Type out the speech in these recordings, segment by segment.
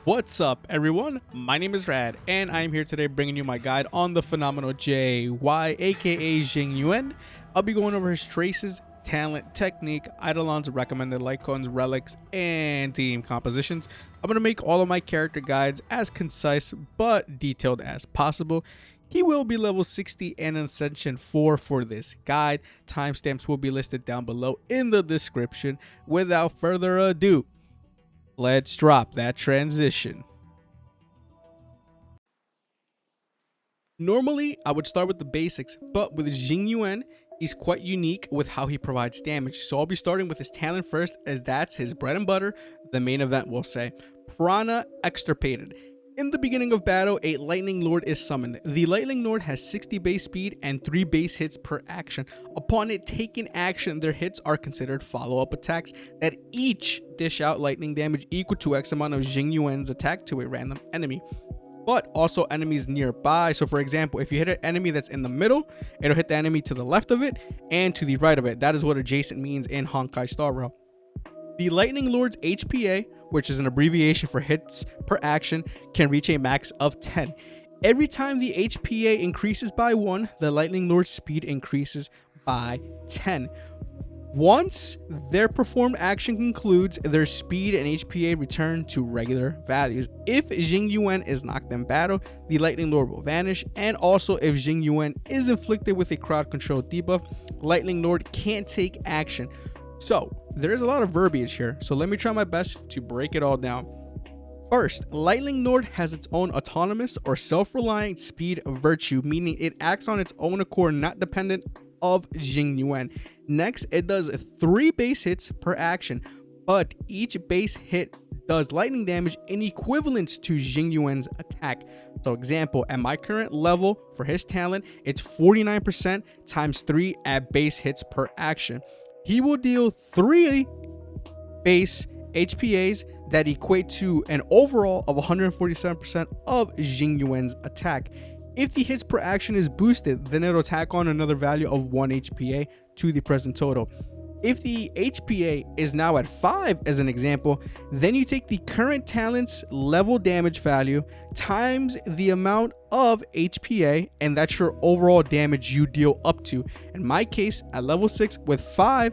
What's up, everyone? My name is Rad, and I am here today bringing you my guide on the phenomenal JY, aka Jing Yuan. I'll be going over his traces, talent, technique, Eidolons, recommended Lycons, relics, and team compositions. I'm going to make all of my character guides as concise but detailed as possible. He will be level 60 and Ascension 4 for this guide. Timestamps will be listed down below in the description. Without further ado, let's drop that transition. Normally, I would start with the basics, but with Jing Yuan, he's quite unique with how he provides damage. So I'll be starting with his talent first, as that's his bread and butter, the main event we'll say. Prana Extirpated. In the beginning of battle, a Lightning Lord is summoned. The Lightning Lord has 60 base speed and 3 base hits per action. Upon it taking action, their hits are considered follow-up attacks that each dish out lightning damage equal to X amount of Jing Yuan's attack to a random enemy, but also enemies nearby. So for example, if you hit an enemy that's in the middle, it'll hit the enemy to the left of it and to the right of it. That is what adjacent means in Honkai Star Rail. The Lightning Lord's HPA, which is an abbreviation for hits per action, can reach a max of 10. Every time the HPA increases by 1, the Lightning Lord's speed increases by 10. Once their performed action concludes, their speed and HPA return to regular values. If Jing Yuan is knocked in battle, the Lightning Lord will vanish, and also if Jing Yuan is inflicted with a crowd control debuff, Lightning Lord can't take action. So there's a lot of verbiage here, so let me try my best to break it all down. First, Lightning Lord has its own autonomous or self-reliant speed virtue, meaning it acts on its own accord, not dependent of Jing Yuan. Next, it does 3 base hits per action, but each base hit does lightning damage in equivalence to Jing Yuan's attack. So example, at my current level for his talent, it's 49% times 3 at base hits per action. He will deal 3 base HPAs that equate to an overall of 147% of Jing Yuan's attack. If the hits per action is boosted, then it'll tack on another value of 1 HPA to the present total. If the HPA is now at 5 as an example, then you take the current talent's level damage value times the amount of HPA, and that's your overall damage you deal up to. In my case, at level 6 with 5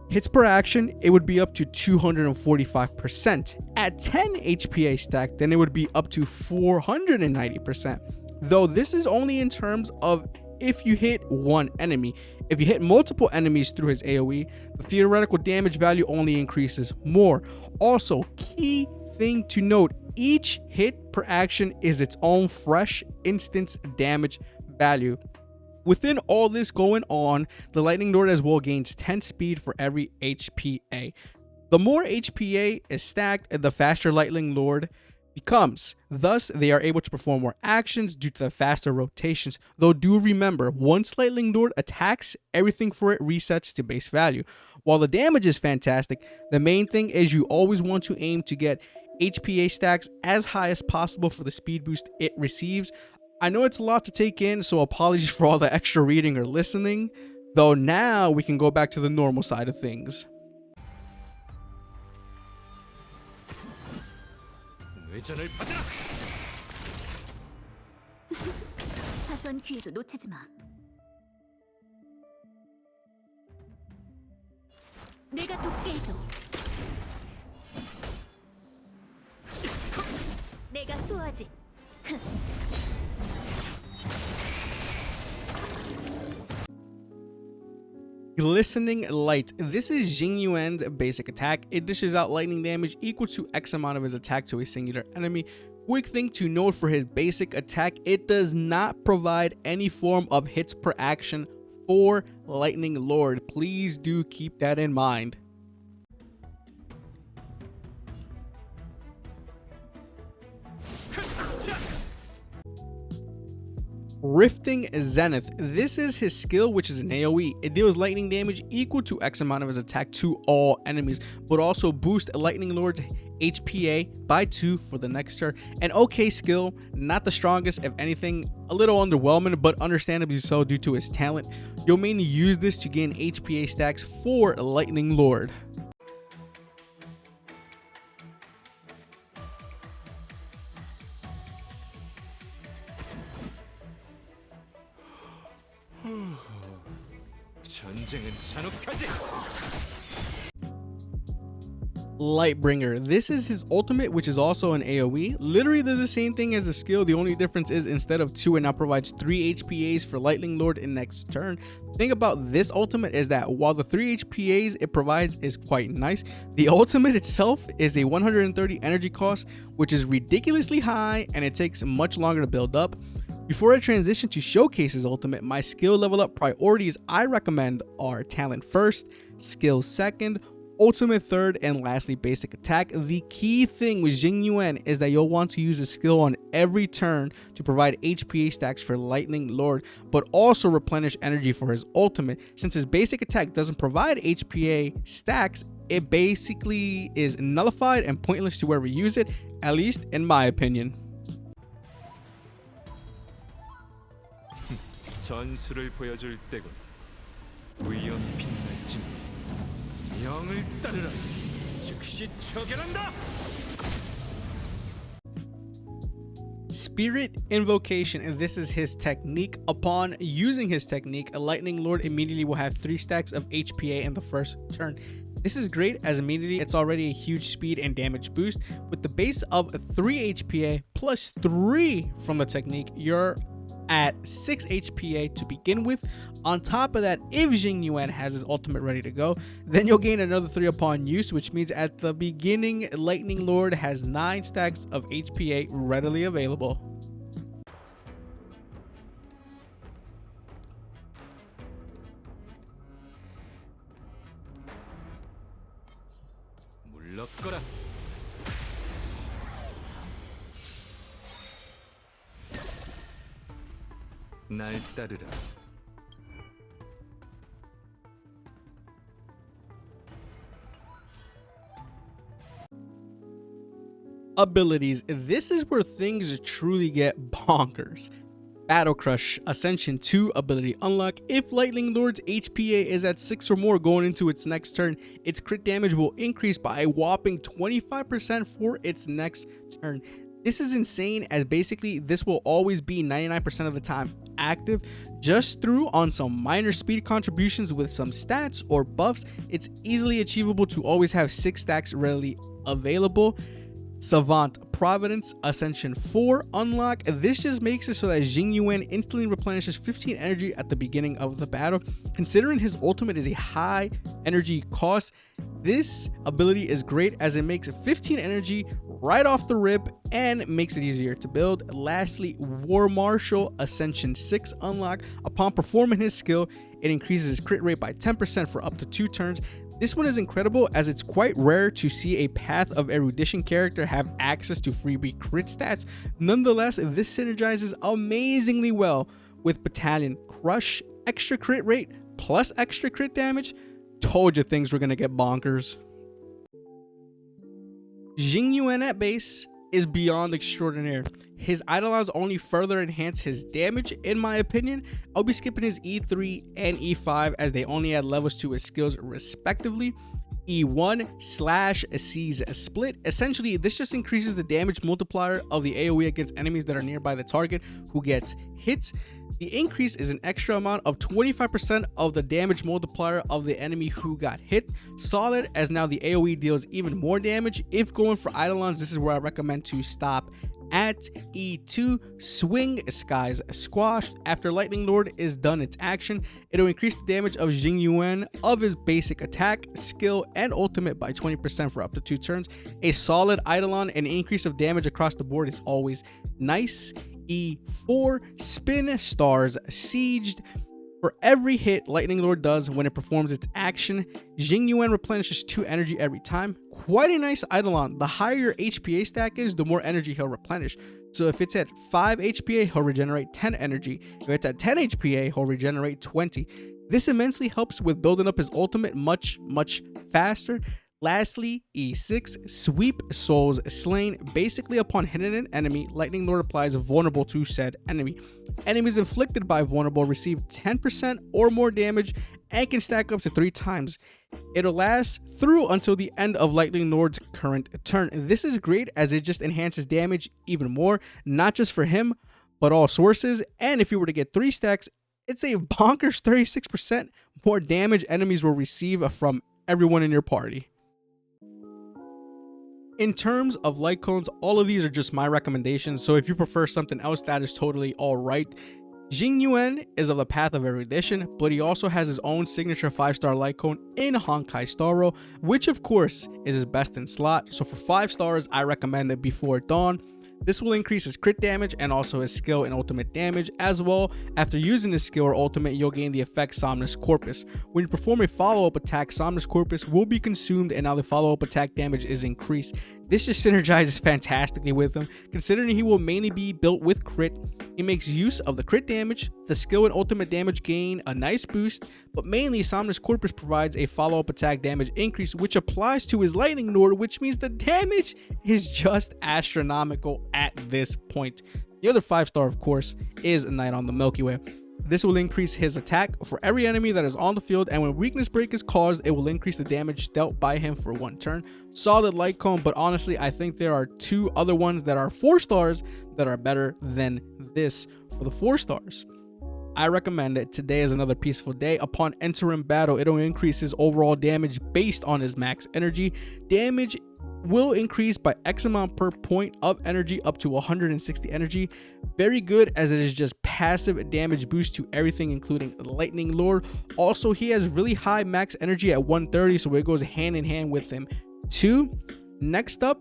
hits per action, it would be up to 245%. At 10 HPA stack, then it would be up to 490%. Though this is only in terms of if you hit one enemy. If you hit multiple enemies through his AoE, the theoretical damage value only increases more. Also, key thing to note, each hit per action is its own fresh instance damage value. Within all this going on, the Lightning Lord as well gains 10 speed for every HPA. The more HPA is stacked, the faster Lightning Lord becomes. Thus, they are able to perform more actions due to the faster rotations. Though do remember, once Lightning Lord attacks, everything for it resets to base value. While the damage is fantastic, the main thing is you always want to aim to get HPA stacks as high as possible for the speed boost it receives. I know it's a lot to take in, so apologies for all the extra reading or listening, though now we can go back to the normal side of things. 사소한 기회도 놓치지 마. 내가 돕게 해줘. 내가 수호하지. Glistening Light. This is Jing Yuan's basic attack. It dishes out lightning damage equal to X amount of his attack to a singular enemy. Quick thing to note for his basic attack, it does not provide any form of hits per action for Lightning Lord. Please do keep that in mind. Rifting Zenith. This is his skill, which is an AoE. It deals lightning damage equal to X amount of his attack to all enemies, but also boosts Lightning Lord's HPA by 2 for the next turn. An okay skill, not the strongest, if anything, a little underwhelming, but understandably so due to his talent. You'll mainly use this to gain HPA stacks for Lightning Lord. 전쟁은 잔혹하지. Lightbringer. This is his ultimate, which is also an AoE. Literally does the same thing as the skill. The only difference is instead of 2, it now provides 3 HPAs for Lightning Lord in next turn. The thing about this ultimate is that while the 3 HPAs it provides is quite nice, the ultimate itself is a 130 energy cost, which is ridiculously high, and it takes much longer to build up. Before I transition to showcase his ultimate, my skill level up priorities I recommend are talent first, skill second, ultimate third, and lastly basic attack. The key thing with Jing Yuan is that you'll want to use a skill on every turn to provide HPA stacks for Lightning Lord, but also replenish energy for his ultimate. Since his basic attack doesn't provide HPA stacks, it basically is nullified and pointless to whoever use it, at least in my opinion. 전술을 보여줄 때군. 위험이 빛날진 영을 따르라. 즉시 처결한다. Spirit Invocation, and this is his technique. Upon using his technique, a Lightning Lord immediately will have 3 stacks of HPA in the first turn. This is great as immediately it's already a huge speed and damage boost. With the base of 3 HPA plus 3 from the technique, you're at 6 HPA to begin with. On top of that, if Jing Yuan has his ultimate ready to go, then you'll gain another 3 upon use, which means at the beginning, Lightning Lord has 9 stacks of HPA readily available. 물러거라. 날 따르라. Abilities. This is where things truly get bonkers. Battle Crush Ascension 2 ability unlock. If Lightning Lord's HPA is at 6 or more going into its next turn, its crit damage will increase by a whopping 25% for its next turn. This is insane, as basically this will always be 99% of the time active. Just through on some minor speed contributions with some stats or buffs, it's easily achievable to always have 6 stacks readily available. Savant Providence Ascension 4 unlock. This just makes it so that Jing Yuan instantly replenishes 15 energy at the beginning of the battle. Considering his ultimate is a high energy cost, this ability is great as it makes 15 energy right off the rip and makes it easier to build. Lastly, War Marshal Ascension 6 unlock. Upon performing his skill, it increases his crit rate by 10% for up to 2 turns. This one is incredible as it's quite rare to see a Path of Erudition character have access to freebie crit stats. Nonetheless, this synergizes amazingly well with Battalion Crush, extra crit rate plus extra crit damage. Told you things were gonna get bonkers. Jing Yuan at base is beyond extraordinary. His Eidolons only further enhance his damage, in my opinion. I'll be skipping his E3 and E5 as they only add levels to his skills respectively. E1/Seize Split. Essentially, this just increases the damage multiplier of the AoE against enemies that are nearby the target who gets hit. The increase is an extra amount of 25% of the damage multiplier of the enemy who got hit. Solid, as now the AoE deals even more damage. If going for Eidolons, this is where I recommend to stop at E2. Swing Skies Squash. After Lightning Lord is done its action, it'll increase the damage of Jing Yuan of his basic attack, skill, and ultimate by 20% for up to 2 turns. A solid Eidolon and increase of damage across the board is always nice. E4 Spin Stars Sieged. For every hit Lightning Lord does when it performs its action, Jing Yuan replenishes 2 energy every time. Quite a nice Eidolon. The higher your HPA stack is, the more energy he'll replenish. So if it's at 5 HPA, he'll regenerate 10 energy. If it's at 10 HPA, he'll regenerate 20. This immensely helps with building up his ultimate much faster. Lastly, E6 Sweep Souls Slain. Basically, upon hitting an enemy, Lightning Lord applies vulnerable to said enemy. Enemies inflicted by vulnerable receive 10% or more damage and can stack up to 3 times. It'll last through until the end of Lightning Lord's current turn. This is great as it just enhances damage even more, not just for him, but all sources. And if you were to get 3 stacks It's a bonkers 36% more damage enemies will receive from everyone in your party. In terms of light cones, all of these are just my recommendations, so if you prefer something else, that is totally alright. Jing Yuan is of the Path of Erudition, but he also has his own signature 5-star light cone in Honkai Star Roll, which of course is his best in slot. So for 5 stars, I recommend it Before Dawn. This will increase his crit damage and also his skill and ultimate damage as well. After using his skill or ultimate, you'll gain the effect Somnus Corpus. When you perform a follow-up attack, Somnus Corpus will be consumed and now the follow-up attack damage is increased. This just synergizes fantastically with him, considering he will mainly be built with crit. He makes use of the crit damage, the skill and ultimate damage gain a nice boost, but mainly Somnus Corpus provides a follow-up attack damage increase, which applies to his lightning node, which means the damage is just astronomical at this point. The other 5-star, of course, is Night on the Milky Way. This will increase his attack for every enemy that is on the field, and when weakness break is caused, it will increase the damage dealt by him for 1 turn. Solid light cone, but honestly, I think there are 2 other ones that are 4 stars that are better than this for the 4 stars. I recommend it. Today is Another Peaceful Day. Upon entering battle, it'll increase his overall damage based on his max energy. Damage will increase by X amount per point of energy up to 160 energy. Very good, as it is just passive damage boost to everything, including Lightning Lord. Also, he has really high max energy at 130, so it goes hand in hand with him too. Next up,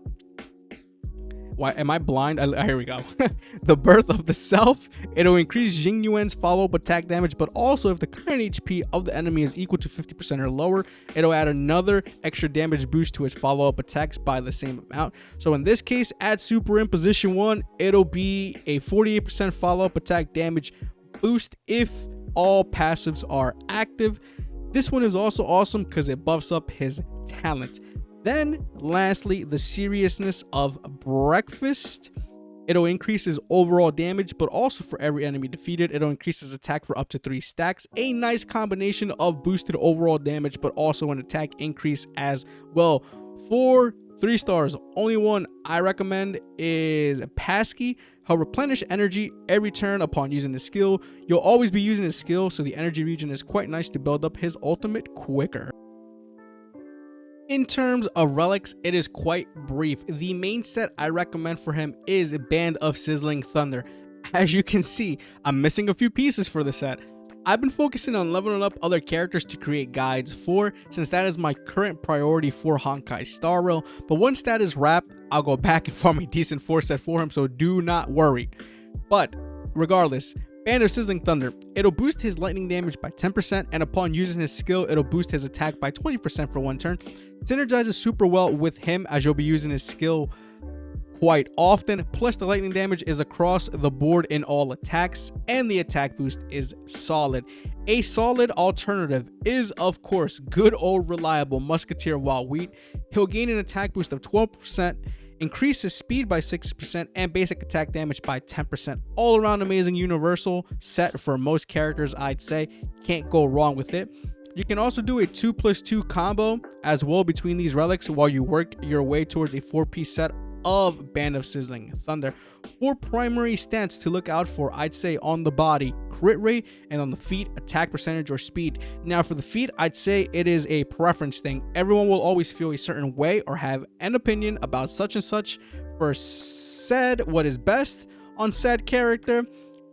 why am I blind? Here we go. The Birth of the Self. It'll increase Jing Yuan's follow-up attack damage, but also if the current HP of the enemy is equal to 50% or lower, it'll add another extra damage boost to his follow-up attacks by the same amount. So in this case, at Super in position 1, it'll be a 48% follow-up attack damage boost if all passives are active. This one is also awesome because it buffs up his talent. Then, lastly, the Seriousness of Breakfast. It'll increase his overall damage, but also for every enemy defeated, it'll increase his attack for up to 3 stacks. A nice combination of boosted overall damage, but also an attack increase as well. For 3 stars, only one I recommend is Pasky. He'll replenish energy every turn upon using the skill. You'll always be using his skill, so the energy regen is quite nice to build up his ultimate quicker. In terms of relics, it is quite brief. The main set I recommend for him is Band of Sizzling Thunder. As you can see, I'm missing a few pieces for the set. I've been focusing on leveling up other characters to create guides for, since that is my current priority for Honkai Star Rail. But once that is wrapped, I'll go back and farm a decent 4 set for him, so do not worry. But regardless, Band of Sizzling Thunder, it'll boost his lightning damage by 10%, and upon using his skill, it'll boost his attack by 20% for 1 turn. Synergizes super well with him as you'll be using his skill quite often, plus the lightning damage is across the board in all attacks, and the attack boost is solid. A solid alternative is, of course, good old reliable Musketeer Wild Wheat. He'll gain an attack boost of 12%, increase his speed by 6%, and basic attack damage by 10%. All around amazing universal set for most characters, I'd say. Can't go wrong with it. You can also do a 2+2 combo as well between these relics while you work your way towards a 4-piece set of Band of Sizzling Thunder. 4 primary stats to look out for, I'd say, on the body: crit rate, and on the feet, attack percentage or speed. Now for the feet, I'd say it is a preference thing. Everyone will always feel a certain way or have an opinion about such and such for said what is best on said character.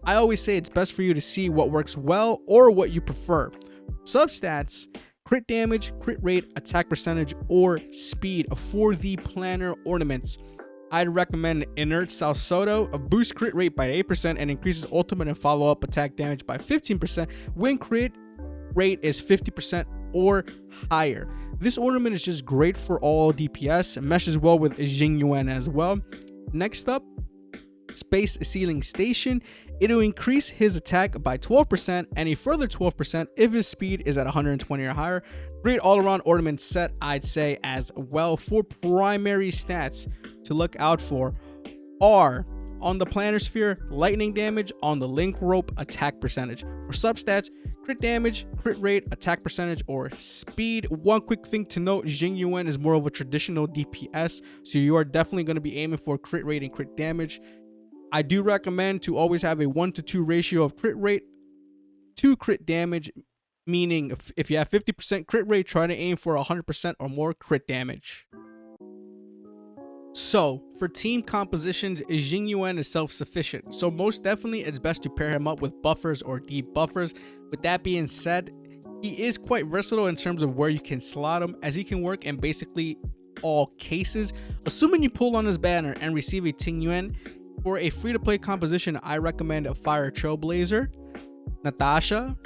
I always say it's best for you to see what works well or what you prefer. Substats: crit damage, crit rate, attack percentage, or speed for the planner ornaments. I'd recommend Inert Salsodo, a boost crit rate by 8% and increases ultimate and follow-up attack damage by 15% when crit rate is 50% or higher. This ornament is just great for all DPS, meshes well with Jing Yuan as well. Next up, Space Sealing Station. It'll increase his attack by 12% and a further 12% if his speed is at 120 or higher. Great all-around ornament set, I'd say, as well. 4 primary stats to look out for are, on the Planner Sphere, lightning damage; on the Link Rope, attack percentage. For substats, crit damage, crit rate, attack percentage, or speed. One quick thing to note: Jing Yuan is more of a traditional DPS, so you are definitely going to be aiming for crit rate and crit damage. I do recommend to always have a 1-to-2 ratio of crit rate 2 crit damage, meaning if you have 50% crit rate, try to aim for 100% or more crit damage. So, for team compositions, Jing Yuan is self-sufficient, so most definitely it's best to pair him up with buffers or deep buffers. With that being said, he is quite versatile in terms of where you can slot him, as he can work in basically all cases. Assuming you pull on his banner and receive a Ting Yuan, for a free-to-play composition, I recommend a Fire Trailblazer, Natasha,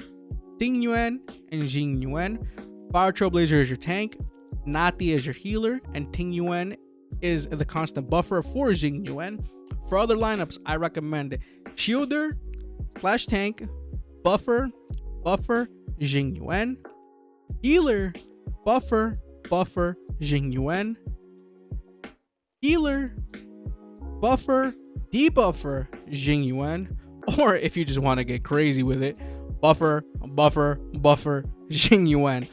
Ting Yuan, and Jing Yuan. Fire Trailblazer is your tank, Nati is your healer, and Ting Yuan is the constant buffer for Jing Yuan. For other lineups, I recommend Shielder, Flash Tank, Buffer, Jing Yuan, Healer, Buffer, Jing Yuan, Healer, Buffer, Debuffer, Jing Yuan, or if you just want to get crazy with it, Buffer, Jing Yuan.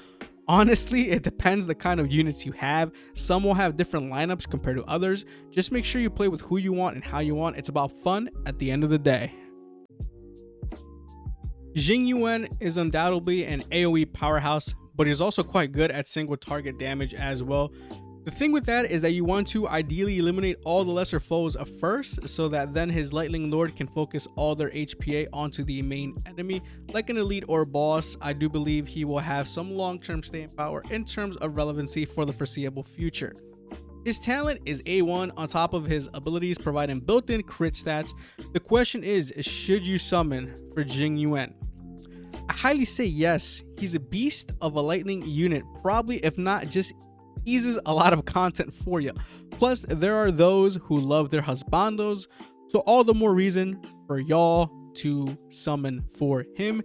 Honestly, it depends the kind of units you have. Some will have different lineups compared to others. Just make sure you play with who you want and how you want. It's about fun at the end of the day. Jing Yuan is undoubtedly an AoE powerhouse, but he's also quite good at single target damage as well. The thing with that is that you want to ideally eliminate all the lesser foes first, so that then his Lightning Lord can focus all their HPA onto the main enemy. Like an elite or boss, I do believe he will have some long-term staying power in terms of relevancy for the foreseeable future. His talent is A1 on top of his abilities providing built-in crit stats. The question is, should you summon for Jing Yuan? I highly say yes. He's a beast of a lightning unit, probably if not just eases a lot of content for you. Plus, there are those who love their husbandos, so all the more reason for y'all to summon for him.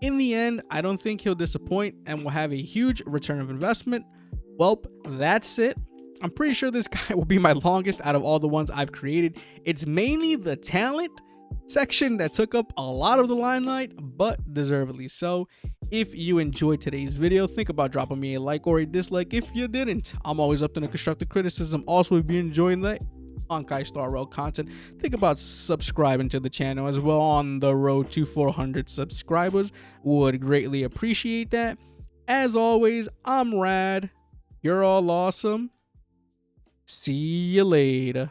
In the end, I don't think he'll disappoint and will have a huge return of investment. Welp, that's it. I'm pretty sure this guy will be my longest out of all the ones I've created. It's mainly the talent section that took up a lot of the limelight, but deservedly so. If you enjoyed today's video, think about dropping me a like or a dislike if you didn't. I'm always up to constructive criticism. Also, if you're enjoying the Honkai Star Rail content, think about subscribing to the channel as well. On the road to 400 subscribers, would greatly appreciate that. As always, I'm Rad. You're all awesome. See you later.